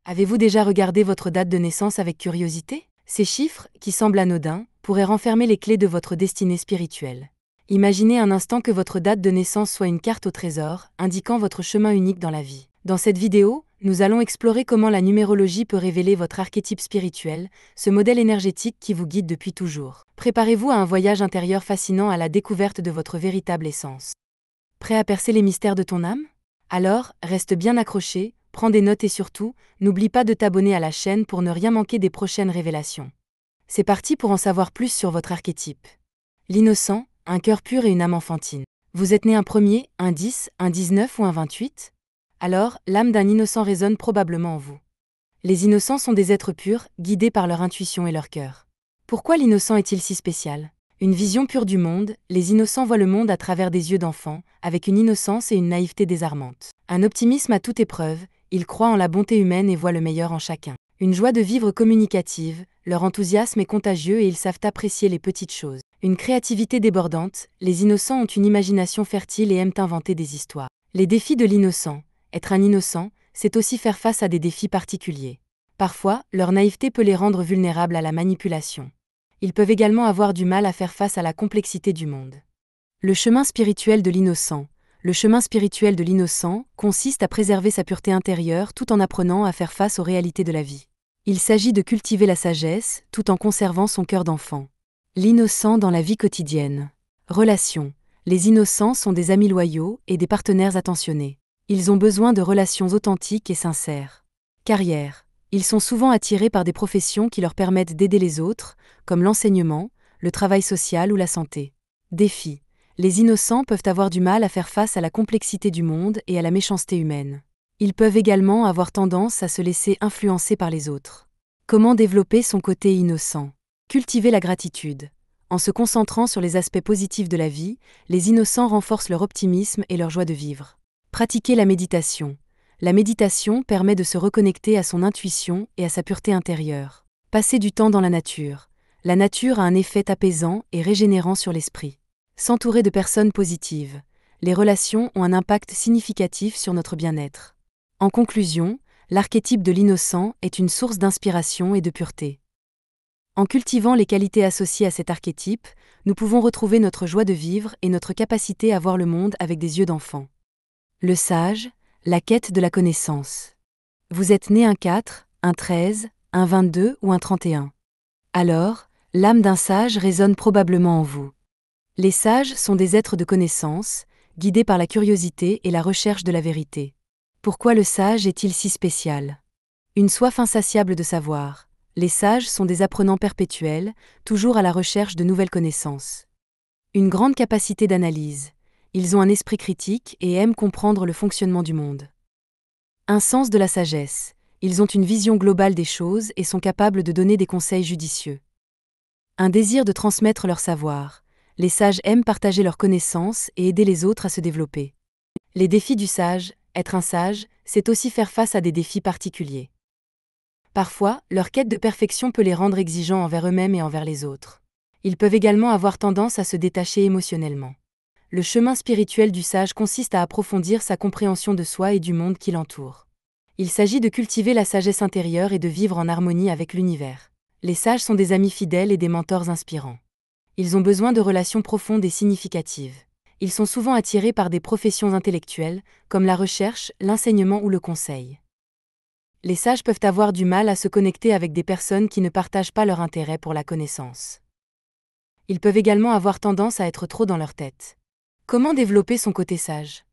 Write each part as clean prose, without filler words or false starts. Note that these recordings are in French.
Avez-vous déjà regardé votre date de naissance avec curiosité? Ces chiffres, qui semblent anodins, pourraient renfermer les clés de votre destinée spirituelle. Imaginez un instant que votre date de naissance soit une carte au trésor, indiquant votre chemin unique dans la vie. Dans cette vidéo, nous allons explorer comment la numérologie peut révéler votre archétype spirituel, ce modèle énergétique qui vous guide depuis toujours. Préparez-vous à un voyage intérieur fascinant à la découverte de votre véritable essence. Prêt à percer les mystères de ton âme? Alors, reste bien accroché, prends des notes et surtout, n'oublie pas de t'abonner à la chaîne pour ne rien manquer des prochaines révélations. C'est parti pour en savoir plus sur votre archétype. L'innocent, un cœur pur et une âme enfantine. Vous êtes né un 1er, un 10, un 19 ou un 28? Alors, l'âme d'un innocent résonne probablement en vous. Les innocents sont des êtres purs, guidés par leur intuition et leur cœur. Pourquoi l'innocent est-il si spécial? Une vision pure du monde, les innocents voient le monde à travers des yeux d'enfant, avec une innocence et une naïveté désarmantes. Un optimisme à toute épreuve, ils croient en la bonté humaine et voient le meilleur en chacun. Une joie de vivre communicative, leur enthousiasme est contagieux et ils savent apprécier les petites choses. Une créativité débordante, les innocents ont une imagination fertile et aiment inventer des histoires. Les défis de l'innocent. Être un innocent, c'est aussi faire face à des défis particuliers. Parfois, leur naïveté peut les rendre vulnérables à la manipulation. Ils peuvent également avoir du mal à faire face à la complexité du monde. Le chemin spirituel de l'innocent. Le chemin spirituel de l'innocent consiste à préserver sa pureté intérieure tout en apprenant à faire face aux réalités de la vie. Il s'agit de cultiver la sagesse tout en conservant son cœur d'enfant. L'innocent dans la vie quotidienne. Relations. Les innocents sont des amis loyaux et des partenaires attentionnés. Ils ont besoin de relations authentiques et sincères. Carrière. Ils sont souvent attirés par des professions qui leur permettent d'aider les autres, comme l'enseignement, le travail social ou la santé. Défi. Les innocents peuvent avoir du mal à faire face à la complexité du monde et à la méchanceté humaine. Ils peuvent également avoir tendance à se laisser influencer par les autres. Comment développer son côté innocent? Cultiver la gratitude. En se concentrant sur les aspects positifs de la vie, les innocents renforcent leur optimisme et leur joie de vivre. Pratiquer la méditation. La méditation permet de se reconnecter à son intuition et à sa pureté intérieure. Passer du temps dans la nature. La nature a un effet apaisant et régénérant sur l'esprit. S'entourer de personnes positives. Les relations ont un impact significatif sur notre bien-être. En conclusion, l'archétype de l'innocent est une source d'inspiration et de pureté. En cultivant les qualités associées à cet archétype, nous pouvons retrouver notre joie de vivre et notre capacité à voir le monde avec des yeux d'enfant. Le sage, la quête de la connaissance. Vous êtes né un 4, un 13, un 22 ou un 31. Alors, l'âme d'un sage résonne probablement en vous. Les sages sont des êtres de connaissance, guidés par la curiosité et la recherche de la vérité. Pourquoi le sage est-il si spécial? Une soif insatiable de savoir. Les sages sont des apprenants perpétuels, toujours à la recherche de nouvelles connaissances. Une grande capacité d'analyse. Ils ont un esprit critique et aiment comprendre le fonctionnement du monde. Un sens de la sagesse. Ils ont une vision globale des choses et sont capables de donner des conseils judicieux. Un désir de transmettre leur savoir. Les sages aiment partager leurs connaissances et aider les autres à se développer. Les défis du sage. Être un sage, c'est aussi faire face à des défis particuliers. Parfois, leur quête de perfection peut les rendre exigeants envers eux-mêmes et envers les autres. Ils peuvent également avoir tendance à se détacher émotionnellement. Le chemin spirituel du sage consiste à approfondir sa compréhension de soi et du monde qui l'entoure. Il s'agit de cultiver la sagesse intérieure et de vivre en harmonie avec l'univers. Les sages sont des amis fidèles et des mentors inspirants. Ils ont besoin de relations profondes et significatives. Ils sont souvent attirés par des professions intellectuelles, comme la recherche, l'enseignement ou le conseil. Les sages peuvent avoir du mal à se connecter avec des personnes qui ne partagent pas leur intérêt pour la connaissance. Ils peuvent également avoir tendance à être trop dans leur tête. Comment développer son côté sage?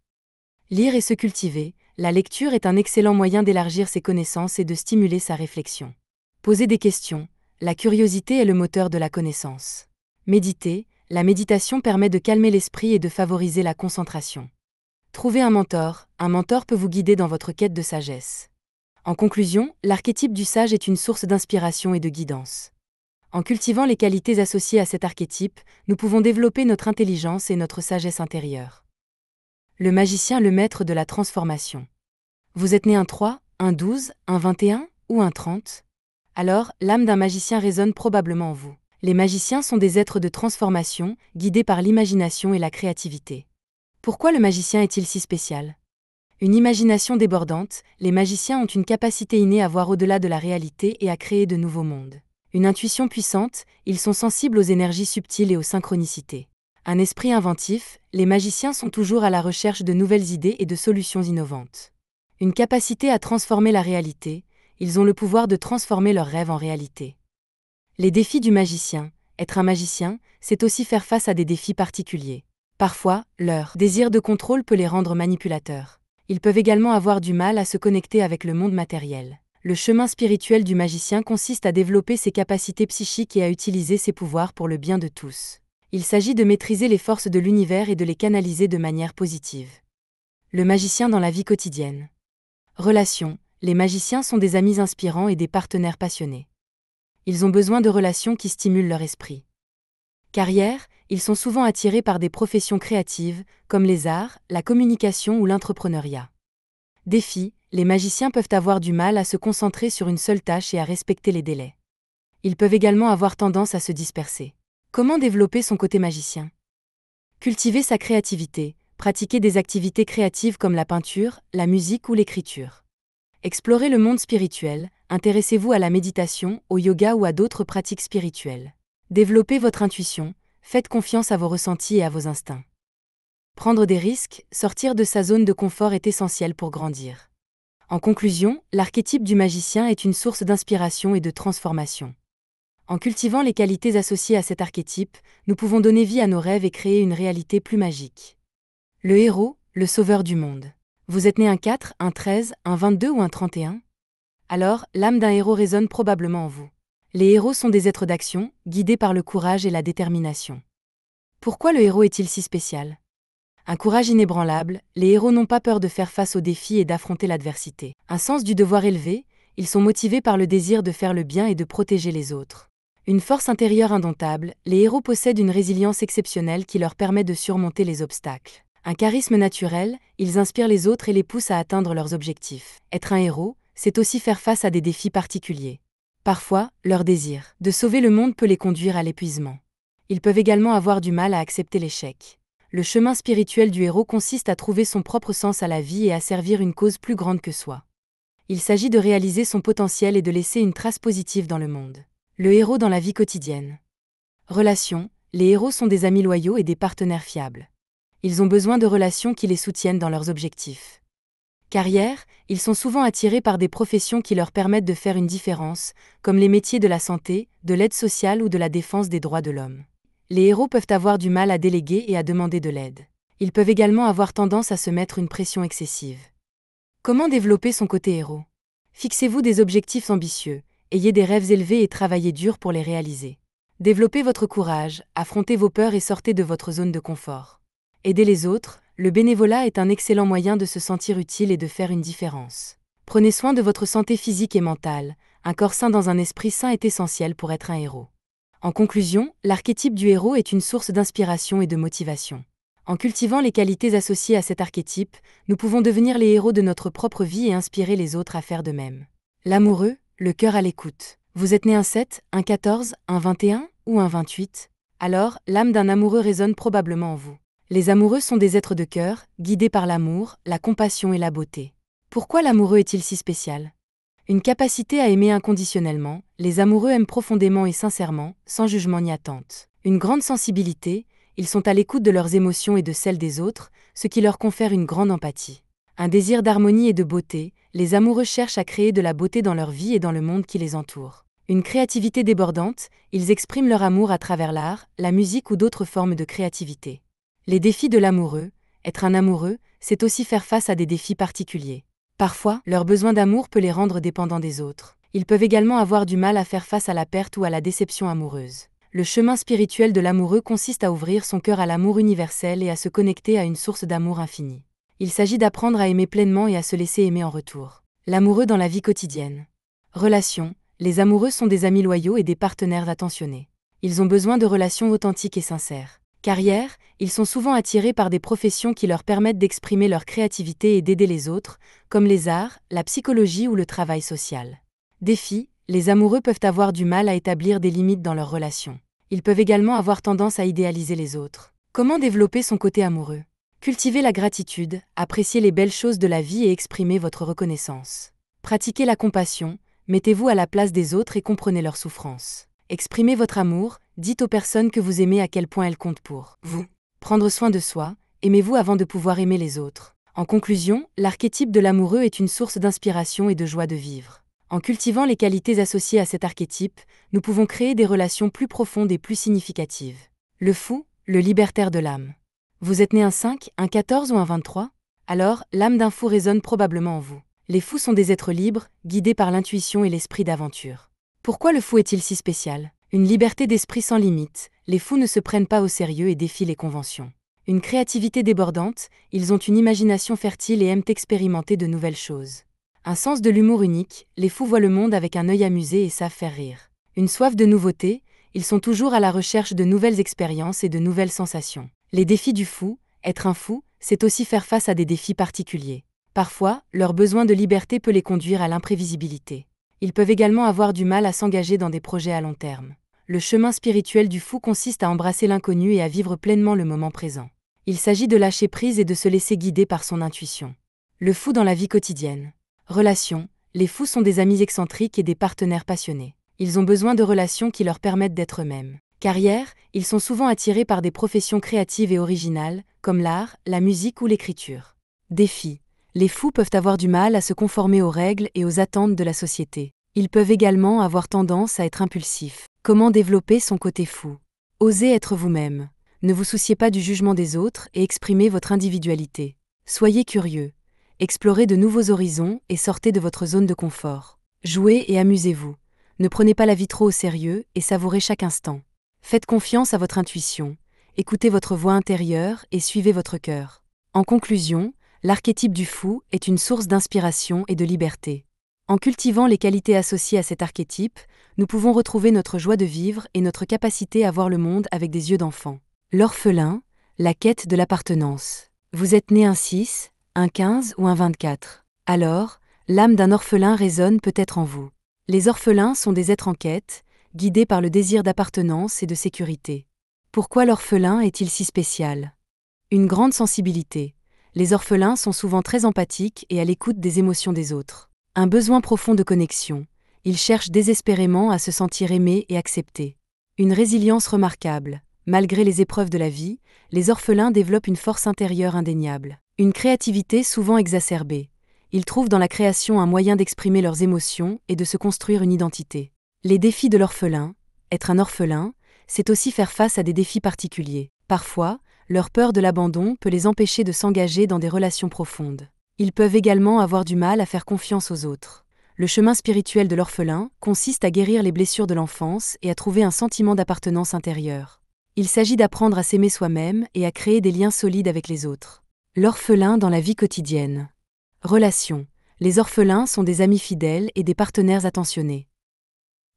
Lire et se cultiver, la lecture est un excellent moyen d'élargir ses connaissances et de stimuler sa réflexion. Poser des questions, la curiosité est le moteur de la connaissance. Méditer, la méditation permet de calmer l'esprit et de favoriser la concentration. Trouver un mentor peut vous guider dans votre quête de sagesse. En conclusion, l'archétype du sage est une source d'inspiration et de guidance. En cultivant les qualités associées à cet archétype, nous pouvons développer notre intelligence et notre sagesse intérieure. Le magicien, le maître de la transformation. Vous êtes né un 3, un 12, un 21 ou un 30? Alors, l'âme d'un magicien résonne probablement en vous. Les magiciens sont des êtres de transformation, guidés par l'imagination et la créativité. Pourquoi le magicien est-il si spécial? Une imagination débordante, les magiciens ont une capacité innée à voir au-delà de la réalité et à créer de nouveaux mondes. Une intuition puissante, ils sont sensibles aux énergies subtiles et aux synchronicités. Un esprit inventif, les magiciens sont toujours à la recherche de nouvelles idées et de solutions innovantes. Une capacité à transformer la réalité, ils ont le pouvoir de transformer leurs rêves en réalité. Les défis du magicien. Être un magicien, c'est aussi faire face à des défis particuliers. Parfois, leur désir de contrôle peut les rendre manipulateurs. Ils peuvent également avoir du mal à se connecter avec le monde matériel. Le chemin spirituel du magicien consiste à développer ses capacités psychiques et à utiliser ses pouvoirs pour le bien de tous. Il s'agit de maîtriser les forces de l'univers et de les canaliser de manière positive. Le magicien dans la vie quotidienne. Relations. Les magiciens sont des amis inspirants et des partenaires passionnés. Ils ont besoin de relations qui stimulent leur esprit. Carrière, ils sont souvent attirés par des professions créatives, comme les arts, la communication ou l'entrepreneuriat. Défi, les magiciens peuvent avoir du mal à se concentrer sur une seule tâche et à respecter les délais. Ils peuvent également avoir tendance à se disperser. Comment développer son côté magicien? Cultiver sa créativité, pratiquer des activités créatives comme la peinture, la musique ou l'écriture. Explorez le monde spirituel, intéressez-vous à la méditation, au yoga ou à d'autres pratiques spirituelles. Développez votre intuition, faites confiance à vos ressentis et à vos instincts. Prendre des risques, sortir de sa zone de confort est essentiel pour grandir. En conclusion, l'archétype du magicien est une source d'inspiration et de transformation. En cultivant les qualités associées à cet archétype, nous pouvons donner vie à nos rêves et créer une réalité plus magique. Le héros, le sauveur du monde. Vous êtes né un 4, un 13, un 22 ou un 31? Alors, l'âme d'un héros résonne probablement en vous. Les héros sont des êtres d'action, guidés par le courage et la détermination. Pourquoi le héros est-il si spécial? Un courage inébranlable, les héros n'ont pas peur de faire face aux défis et d'affronter l'adversité. Un sens du devoir élevé, ils sont motivés par le désir de faire le bien et de protéger les autres. Une force intérieure indomptable, les héros possèdent une résilience exceptionnelle qui leur permet de surmonter les obstacles. Un charisme naturel, ils inspirent les autres et les poussent à atteindre leurs objectifs. Être un héros, c'est aussi faire face à des défis particuliers. Parfois, leur désir de sauver le monde peut les conduire à l'épuisement. Ils peuvent également avoir du mal à accepter l'échec. Le chemin spirituel du héros consiste à trouver son propre sens à la vie et à servir une cause plus grande que soi. Il s'agit de réaliser son potentiel et de laisser une trace positive dans le monde. Le héros dans la vie quotidienne. Relations, les héros sont des amis loyaux et des partenaires fiables. Ils ont besoin de relations qui les soutiennent dans leurs objectifs. Carrière, ils sont souvent attirés par des professions qui leur permettent de faire une différence, comme les métiers de la santé, de l'aide sociale ou de la défense des droits de l'homme. Les héros peuvent avoir du mal à déléguer et à demander de l'aide. Ils peuvent également avoir tendance à se mettre une pression excessive. Comment développer son côté héros? Fixez-vous des objectifs ambitieux, ayez des rêves élevés et travaillez dur pour les réaliser. Développez votre courage, affrontez vos peurs et sortez de votre zone de confort. Aidez les autres, le bénévolat est un excellent moyen de se sentir utile et de faire une différence. Prenez soin de votre santé physique et mentale, un corps sain dans un esprit sain est essentiel pour être un héros. En conclusion, l'archétype du héros est une source d'inspiration et de motivation. En cultivant les qualités associées à cet archétype, nous pouvons devenir les héros de notre propre vie et inspirer les autres à faire de même. L'amoureux, le cœur à l'écoute. Vous êtes né un 7, un 14, un 21 ou un 28? Alors, l'âme d'un amoureux résonne probablement en vous. Les amoureux sont des êtres de cœur, guidés par l'amour, la compassion et la beauté. Pourquoi l'amoureux est-il si spécial? Une capacité à aimer inconditionnellement, les amoureux aiment profondément et sincèrement, sans jugement ni attente. Une grande sensibilité, ils sont à l'écoute de leurs émotions et de celles des autres, ce qui leur confère une grande empathie. Un désir d'harmonie et de beauté, les amoureux cherchent à créer de la beauté dans leur vie et dans le monde qui les entoure. Une créativité débordante, ils expriment leur amour à travers l'art, la musique ou d'autres formes de créativité. Les défis de l'amoureux. Être un amoureux, c'est aussi faire face à des défis particuliers. Parfois, leur besoin d'amour peut les rendre dépendants des autres. Ils peuvent également avoir du mal à faire face à la perte ou à la déception amoureuse. Le chemin spirituel de l'amoureux consiste à ouvrir son cœur à l'amour universel et à se connecter à une source d'amour infini. Il s'agit d'apprendre à aimer pleinement et à se laisser aimer en retour. L'amoureux dans la vie quotidienne. Relations. Les amoureux sont des amis loyaux et des partenaires attentionnés. Ils ont besoin de relations authentiques et sincères. Carrière, ils sont souvent attirés par des professions qui leur permettent d'exprimer leur créativité et d'aider les autres, comme les arts, la psychologie ou le travail social. Défi, les amoureux peuvent avoir du mal à établir des limites dans leurs relations. Ils peuvent également avoir tendance à idéaliser les autres. Comment développer son côté amoureux? Cultivez la gratitude, appréciez les belles choses de la vie et exprimez votre reconnaissance. Pratiquez la compassion, mettez-vous à la place des autres et comprenez leurs souffrances. Exprimez votre amour, dites aux personnes que vous aimez à quel point elles comptent pour vous. Prendre soin de soi, aimez-vous avant de pouvoir aimer les autres. En conclusion, l'archétype de l'amoureux est une source d'inspiration et de joie de vivre. En cultivant les qualités associées à cet archétype, nous pouvons créer des relations plus profondes et plus significatives. Le fou, le libertaire de l'âme. Vous êtes né un 5, un 14 ou un 23 ? Alors, l'âme d'un fou résonne probablement en vous. Les fous sont des êtres libres, guidés par l'intuition et l'esprit d'aventure. Pourquoi le fou est-il si spécial ? Une liberté d'esprit sans limite, les fous ne se prennent pas au sérieux et défient les conventions. Une créativité débordante, ils ont une imagination fertile et aiment expérimenter de nouvelles choses. Un sens de l'humour unique, les fous voient le monde avec un œil amusé et savent faire rire. Une soif de nouveauté, ils sont toujours à la recherche de nouvelles expériences et de nouvelles sensations. Les défis du fou, être un fou, c'est aussi faire face à des défis particuliers. Parfois, leur besoin de liberté peut les conduire à l'imprévisibilité. Ils peuvent également avoir du mal à s'engager dans des projets à long terme. Le chemin spirituel du fou consiste à embrasser l'inconnu et à vivre pleinement le moment présent. Il s'agit de lâcher prise et de se laisser guider par son intuition. Le fou dans la vie quotidienne. Relations, les fous sont des amis excentriques et des partenaires passionnés. Ils ont besoin de relations qui leur permettent d'être eux-mêmes. Carrière, ils sont souvent attirés par des professions créatives et originales, comme l'art, la musique ou l'écriture. Défis. Les fous peuvent avoir du mal à se conformer aux règles et aux attentes de la société. Ils peuvent également avoir tendance à être impulsifs. Comment développer son côté fou ? Osez être vous-même. Ne vous souciez pas du jugement des autres et exprimez votre individualité. Soyez curieux. Explorez de nouveaux horizons et sortez de votre zone de confort. Jouez et amusez-vous. Ne prenez pas la vie trop au sérieux et savourez chaque instant. Faites confiance à votre intuition. Écoutez votre voix intérieure et suivez votre cœur. En conclusion, l'archétype du fou est une source d'inspiration et de liberté. En cultivant les qualités associées à cet archétype, nous pouvons retrouver notre joie de vivre et notre capacité à voir le monde avec des yeux d'enfant. L'orphelin, la quête de l'appartenance. Vous êtes né un 6, un 15 ou un 24. Alors, l'âme d'un orphelin résonne peut-être en vous. Les orphelins sont des êtres en quête, guidés par le désir d'appartenance et de sécurité. Pourquoi l'orphelin est-il si spécial ? Une grande sensibilité. Les orphelins sont souvent très empathiques et à l'écoute des émotions des autres. Un besoin profond de connexion. Ils cherchent désespérément à se sentir aimés et acceptés. Une résilience remarquable. Malgré les épreuves de la vie, les orphelins développent une force intérieure indéniable. Une créativité souvent exacerbée. Ils trouvent dans la création un moyen d'exprimer leurs émotions et de se construire une identité. Les défis de l'orphelin. Être un orphelin, c'est aussi faire face à des défis particuliers. Parfois, leur peur de l'abandon peut les empêcher de s'engager dans des relations profondes. Ils peuvent également avoir du mal à faire confiance aux autres. Le chemin spirituel de l'orphelin consiste à guérir les blessures de l'enfance et à trouver un sentiment d'appartenance intérieure. Il s'agit d'apprendre à s'aimer soi-même et à créer des liens solides avec les autres. L'orphelin dans la vie quotidienne. Relations. Les orphelins sont des amis fidèles et des partenaires attentionnés.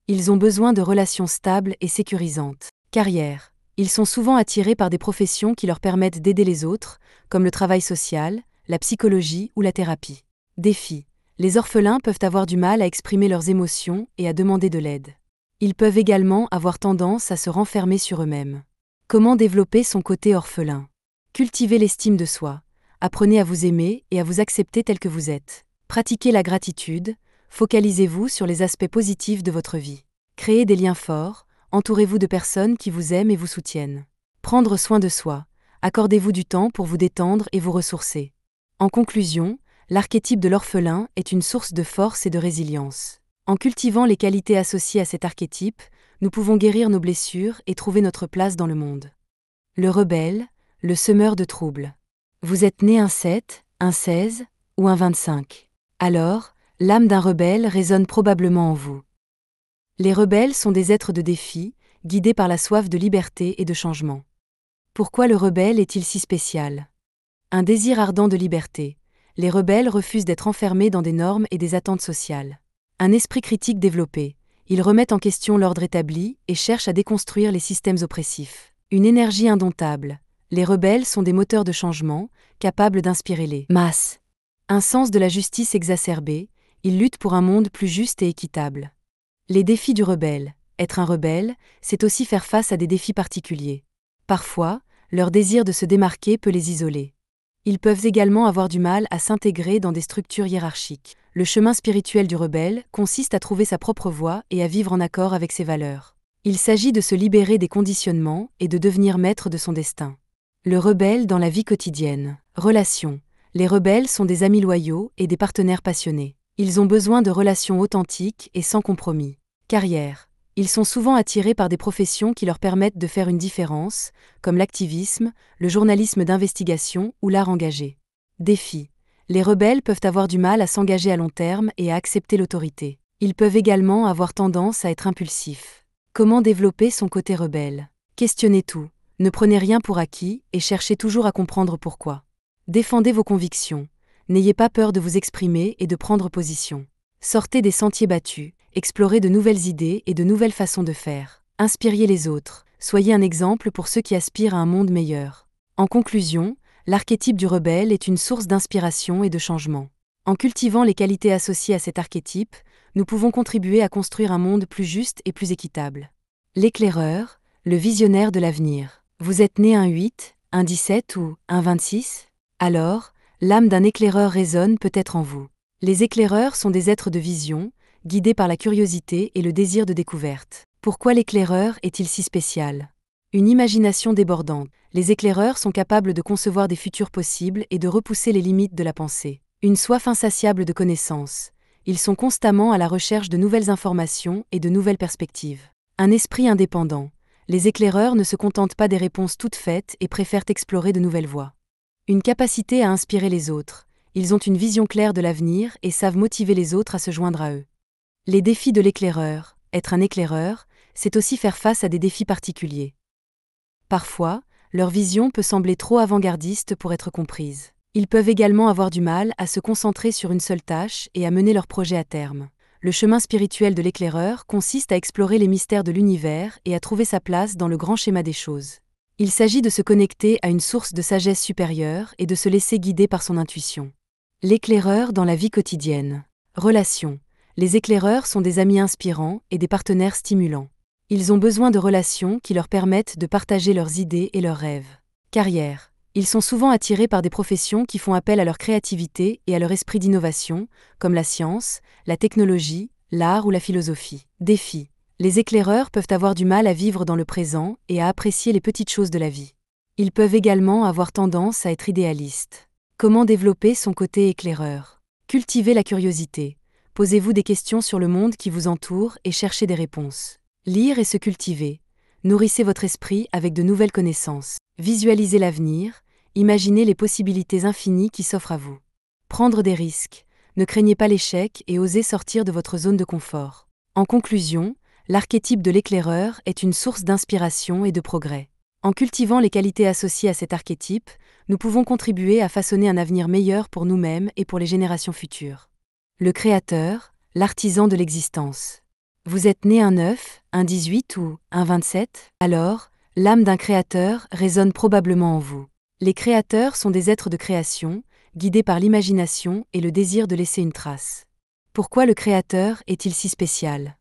Ils ont besoin de relations stables et sécurisantes. Carrière. Ils sont souvent attirés par des professions qui leur permettent d'aider les autres, comme le travail social, la psychologie ou la thérapie. Défis. Les orphelins peuvent avoir du mal à exprimer leurs émotions et à demander de l'aide. Ils peuvent également avoir tendance à se renfermer sur eux-mêmes. Comment développer son côté orphelin ? Cultivez l'estime de soi. Apprenez à vous aimer et à vous accepter tel que vous êtes. Pratiquez la gratitude. Focalisez-vous sur les aspects positifs de votre vie. Créez des liens forts. Entourez-vous de personnes qui vous aiment et vous soutiennent. Prendre soin de soi. Accordez-vous du temps pour vous détendre et vous ressourcer. En conclusion, l'archétype de l'orphelin est une source de force et de résilience. En cultivant les qualités associées à cet archétype, nous pouvons guérir nos blessures et trouver notre place dans le monde. Le rebelle, le semeur de troubles. Vous êtes né un 7, un 16 ou un 25. Alors, l'âme d'un rebelle résonne probablement en vous. Les rebelles sont des êtres de défi, guidés par la soif de liberté et de changement. Pourquoi le rebelle est-il si spécial ? Un désir ardent de liberté. Les rebelles refusent d'être enfermés dans des normes et des attentes sociales. Un esprit critique développé. Ils remettent en question l'ordre établi et cherchent à déconstruire les systèmes oppressifs. Une énergie indomptable. Les rebelles sont des moteurs de changement, capables d'inspirer les masses. Un sens de la justice exacerbé. Ils luttent pour un monde plus juste et équitable. Les défis du rebelle. Être un rebelle, c'est aussi faire face à des défis particuliers. Parfois, leur désir de se démarquer peut les isoler. Ils peuvent également avoir du mal à s'intégrer dans des structures hiérarchiques. Le chemin spirituel du rebelle consiste à trouver sa propre voie et à vivre en accord avec ses valeurs. Il s'agit de se libérer des conditionnements et de devenir maître de son destin. Le rebelle dans la vie quotidienne. Relations. Les rebelles sont des amis loyaux et des partenaires passionnés. Ils ont besoin de relations authentiques et sans compromis. Carrière. Ils sont souvent attirés par des professions qui leur permettent de faire une différence, comme l'activisme, le journalisme d'investigation ou l'art engagé. Défi. Les rebelles peuvent avoir du mal à s'engager à long terme et à accepter l'autorité. Ils peuvent également avoir tendance à être impulsifs. Comment développer son côté rebelle? Questionnez tout, ne prenez rien pour acquis et cherchez toujours à comprendre pourquoi. Défendez vos convictions, n'ayez pas peur de vous exprimer et de prendre position. Sortez des sentiers battus, explorez de nouvelles idées et de nouvelles façons de faire. Inspirez les autres, soyez un exemple pour ceux qui aspirent à un monde meilleur. En conclusion, l'archétype du rebelle est une source d'inspiration et de changement. En cultivant les qualités associées à cet archétype, nous pouvons contribuer à construire un monde plus juste et plus équitable. L'éclaireur, le visionnaire de l'avenir. Vous êtes né un 8, un 17 ou un 26? Alors, l'âme d'un éclaireur résonne peut-être en vous. Les éclaireurs sont des êtres de vision, guidés par la curiosité et le désir de découverte. Pourquoi l'éclaireur est-il si spécial? Une imagination débordante. Les éclaireurs sont capables de concevoir des futurs possibles et de repousser les limites de la pensée. Une soif insatiable de connaissances. Ils sont constamment à la recherche de nouvelles informations et de nouvelles perspectives. Un esprit indépendant. Les éclaireurs ne se contentent pas des réponses toutes faites et préfèrent explorer de nouvelles voies. Une capacité à inspirer les autres. Ils ont une vision claire de l'avenir et savent motiver les autres à se joindre à eux. Les défis de l'éclaireur. Être un éclaireur, c'est aussi faire face à des défis particuliers. Parfois, leur vision peut sembler trop avant-gardiste pour être comprise. Ils peuvent également avoir du mal à se concentrer sur une seule tâche et à mener leur projet à terme. Le chemin spirituel de l'éclaireur consiste à explorer les mystères de l'univers et à trouver sa place dans le grand schéma des choses. Il s'agit de se connecter à une source de sagesse supérieure et de se laisser guider par son intuition. L'éclaireur dans la vie quotidienne. Relations. Les éclaireurs sont des amis inspirants et des partenaires stimulants. Ils ont besoin de relations qui leur permettent de partager leurs idées et leurs rêves. Carrière. Ils sont souvent attirés par des professions qui font appel à leur créativité et à leur esprit d'innovation, comme la science, la technologie, l'art ou la philosophie. Défi. Les éclaireurs peuvent avoir du mal à vivre dans le présent et à apprécier les petites choses de la vie. Ils peuvent également avoir tendance à être idéalistes. Comment développer son côté éclaireur? Cultivez la curiosité. Posez-vous des questions sur le monde qui vous entoure et cherchez des réponses. Lire et se cultiver. Nourrissez votre esprit avec de nouvelles connaissances. Visualisez l'avenir, imaginez les possibilités infinies qui s'offrent à vous. Prendre des risques. Ne craignez pas l'échec et osez sortir de votre zone de confort. En conclusion, l'archétype de l'éclaireur est une source d'inspiration et de progrès. En cultivant les qualités associées à cet archétype, nous pouvons contribuer à façonner un avenir meilleur pour nous-mêmes et pour les générations futures. Le créateur, l'artisan de l'existence. Vous êtes né un 9, un 18 ou un 27? Alors, l'âme d'un créateur résonne probablement en vous. Les créateurs sont des êtres de création, guidés par l'imagination et le désir de laisser une trace. Pourquoi le créateur est-il si spécial?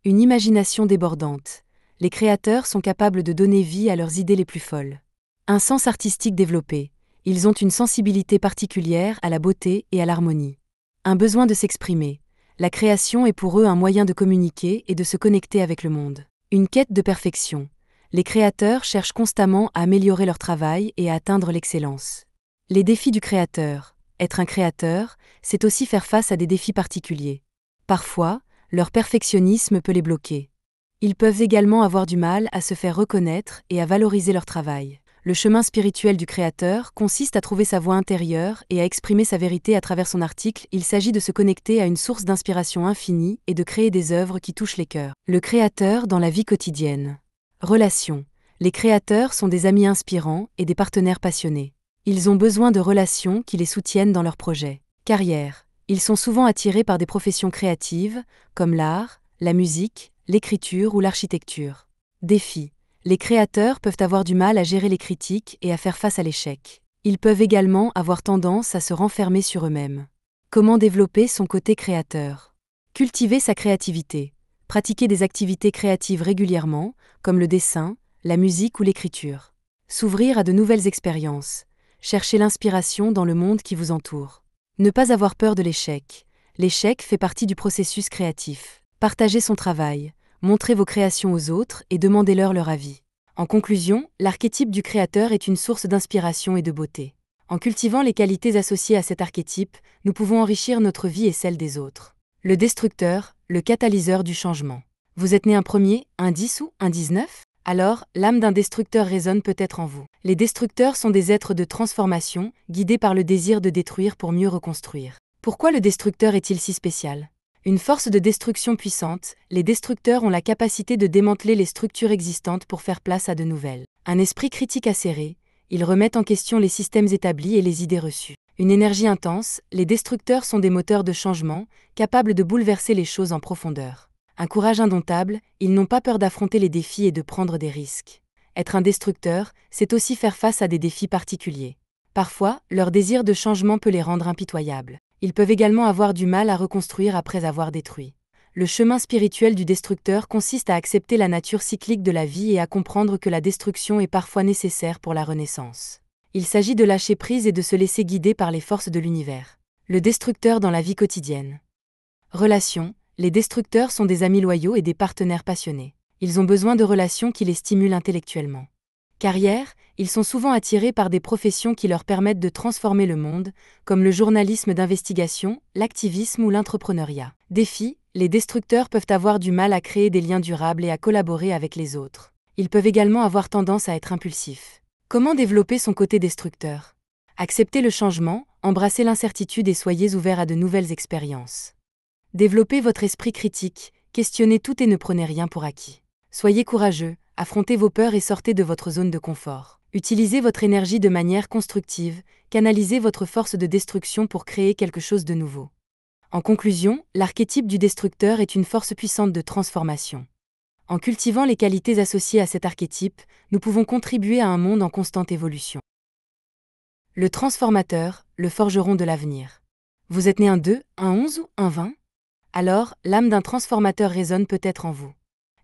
Une imagination débordante. Les créateurs sont capables de donner vie à leurs idées les plus folles. Un sens artistique développé. Ils ont une sensibilité particulière à la beauté et à l'harmonie. Un besoin de s'exprimer. La création est pour eux un moyen de communiquer et de se connecter avec le monde. Une quête de perfection. Les créateurs cherchent constamment à améliorer leur travail et à atteindre l'excellence. Les défis du créateur. Être un créateur, c'est aussi faire face à des défis particuliers. Parfois, leur perfectionnisme peut les bloquer. Ils peuvent également avoir du mal à se faire reconnaître et à valoriser leur travail. Le chemin spirituel du créateur consiste à trouver sa voix intérieure et à exprimer sa vérité à travers son article. Il s'agit de se connecter à une source d'inspiration infinie et de créer des œuvres qui touchent les cœurs. Le créateur dans la vie quotidienne. Relations. Les créateurs sont des amis inspirants et des partenaires passionnés. Ils ont besoin de relations qui les soutiennent dans leurs projets. Carrière. Ils sont souvent attirés par des professions créatives, comme l'art, la musique, l'écriture ou l'architecture. Défi. Les créateurs peuvent avoir du mal à gérer les critiques et à faire face à l'échec. Ils peuvent également avoir tendance à se renfermer sur eux-mêmes. Comment développer son côté créateur? Cultiver sa créativité. Pratiquer des activités créatives régulièrement, comme le dessin, la musique ou l'écriture. S'ouvrir à de nouvelles expériences. Cherchez l'inspiration dans le monde qui vous entoure. Ne pas avoir peur de l'échec. L'échec fait partie du processus créatif. Partagez son travail, montrez vos créations aux autres et demandez-leur leur avis. En conclusion, l'archétype du créateur est une source d'inspiration et de beauté. En cultivant les qualités associées à cet archétype, nous pouvons enrichir notre vie et celle des autres. Le destructeur, le catalyseur du changement. Vous êtes né un premier, un 10 ou un 19 ? Alors, l'âme d'un destructeur résonne peut-être en vous. Les destructeurs sont des êtres de transformation, guidés par le désir de détruire pour mieux reconstruire. Pourquoi le destructeur est-il si spécial ? Une force de destruction puissante, les destructeurs ont la capacité de démanteler les structures existantes pour faire place à de nouvelles. Un esprit critique acéré, ils remettent en question les systèmes établis et les idées reçues. Une énergie intense, les destructeurs sont des moteurs de changement, capables de bouleverser les choses en profondeur. Un courage indomptable, ils n'ont pas peur d'affronter les défis et de prendre des risques. Être un destructeur, c'est aussi faire face à des défis particuliers. Parfois, leur désir de changement peut les rendre impitoyables. Ils peuvent également avoir du mal à reconstruire après avoir détruit. Le chemin spirituel du destructeur consiste à accepter la nature cyclique de la vie et à comprendre que la destruction est parfois nécessaire pour la renaissance. Il s'agit de lâcher prise et de se laisser guider par les forces de l'univers. Le destructeur dans la vie quotidienne. Relations. Les destructeurs sont des amis loyaux et des partenaires passionnés. Ils ont besoin de relations qui les stimulent intellectuellement. Carrière, ils sont souvent attirés par des professions qui leur permettent de transformer le monde, comme le journalisme d'investigation, l'activisme ou l'entrepreneuriat. Défi, les destructeurs peuvent avoir du mal à créer des liens durables et à collaborer avec les autres. Ils peuvent également avoir tendance à être impulsifs. Comment développer son côté destructeur ? Acceptez le changement, embrassez l'incertitude et soyez ouverts à de nouvelles expériences. Développez votre esprit critique, questionnez tout et ne prenez rien pour acquis. Soyez courageux, affrontez vos peurs et sortez de votre zone de confort. Utilisez votre énergie de manière constructive, canalisez votre force de destruction pour créer quelque chose de nouveau. En conclusion, l'archétype du destructeur est une force puissante de transformation. En cultivant les qualités associées à cet archétype, nous pouvons contribuer à un monde en constante évolution. Le transformateur, le forgeron de l'avenir. Vous êtes né un 2, un 11 ou un 20 ? Alors, l'âme d'un transformateur résonne peut-être en vous.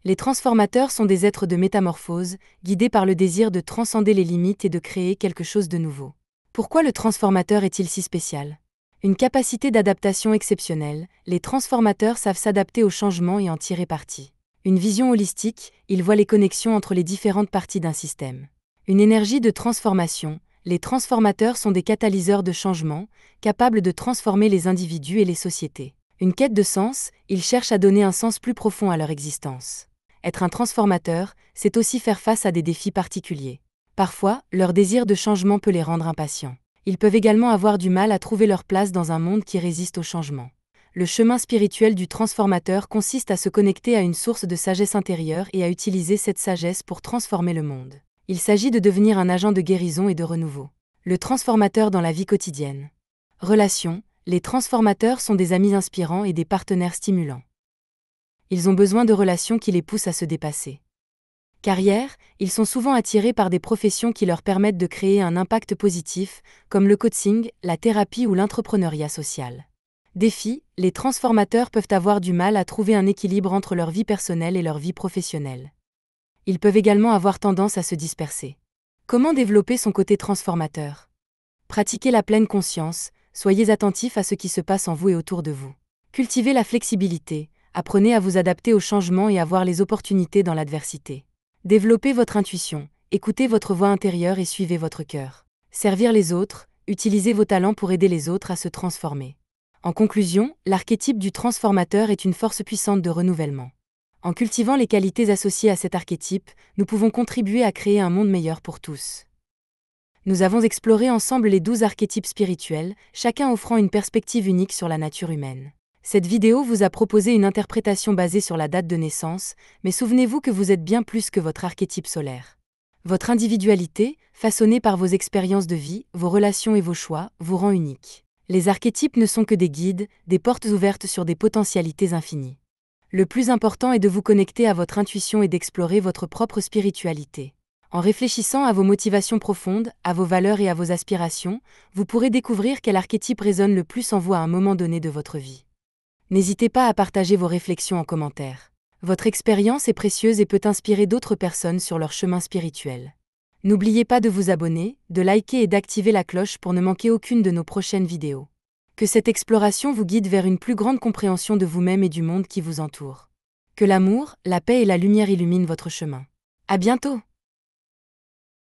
Les transformateurs sont des êtres de métamorphose, guidés par le désir de transcender les limites et de créer quelque chose de nouveau. Pourquoi le transformateur est-il si spécial ? Une capacité d'adaptation exceptionnelle, les transformateurs savent s'adapter aux changements et en tirer parti. Une vision holistique, ils voient les connexions entre les différentes parties d'un système. Une énergie de transformation, les transformateurs sont des catalyseurs de changement, capables de transformer les individus et les sociétés. Une quête de sens, ils cherchent à donner un sens plus profond à leur existence. Être un transformateur, c'est aussi faire face à des défis particuliers. Parfois, leur désir de changement peut les rendre impatients. Ils peuvent également avoir du mal à trouver leur place dans un monde qui résiste au changement. Le chemin spirituel du transformateur consiste à se connecter à une source de sagesse intérieure et à utiliser cette sagesse pour transformer le monde. Il s'agit de devenir un agent de guérison et de renouveau. Le transformateur dans la vie quotidienne. Relations. Les transformateurs sont des amis inspirants et des partenaires stimulants. Ils ont besoin de relations qui les poussent à se dépasser. Carrière, ils sont souvent attirés par des professions qui leur permettent de créer un impact positif, comme le coaching, la thérapie ou l'entrepreneuriat social. Défi, les transformateurs peuvent avoir du mal à trouver un équilibre entre leur vie personnelle et leur vie professionnelle. Ils peuvent également avoir tendance à se disperser. Comment développer son côté transformateur ? Pratiquez la pleine conscience, soyez attentifs à ce qui se passe en vous et autour de vous. Cultivez la flexibilité, apprenez à vous adapter aux changements et à voir les opportunités dans l'adversité. Développez votre intuition, écoutez votre voix intérieure et suivez votre cœur. Servir les autres, utilisez vos talents pour aider les autres à se transformer. En conclusion, l'archétype du transformateur est une force puissante de renouvellement. En cultivant les qualités associées à cet archétype, nous pouvons contribuer à créer un monde meilleur pour tous. Nous avons exploré ensemble les 12 archétypes spirituels, chacun offrant une perspective unique sur la nature humaine. Cette vidéo vous a proposé une interprétation basée sur la date de naissance, mais souvenez-vous que vous êtes bien plus que votre archétype solaire. Votre individualité, façonnée par vos expériences de vie, vos relations et vos choix, vous rend unique. Les archétypes ne sont que des guides, des portes ouvertes sur des potentialités infinies. Le plus important est de vous connecter à votre intuition et d'explorer votre propre spiritualité. En réfléchissant à vos motivations profondes, à vos valeurs et à vos aspirations, vous pourrez découvrir quel archétype résonne le plus en vous à un moment donné de votre vie. N'hésitez pas à partager vos réflexions en commentaire. Votre expérience est précieuse et peut inspirer d'autres personnes sur leur chemin spirituel. N'oubliez pas de vous abonner, de liker et d'activer la cloche pour ne manquer aucune de nos prochaines vidéos. Que cette exploration vous guide vers une plus grande compréhension de vous-même et du monde qui vous entoure. Que l'amour, la paix et la lumière illuminent votre chemin. À bientôt!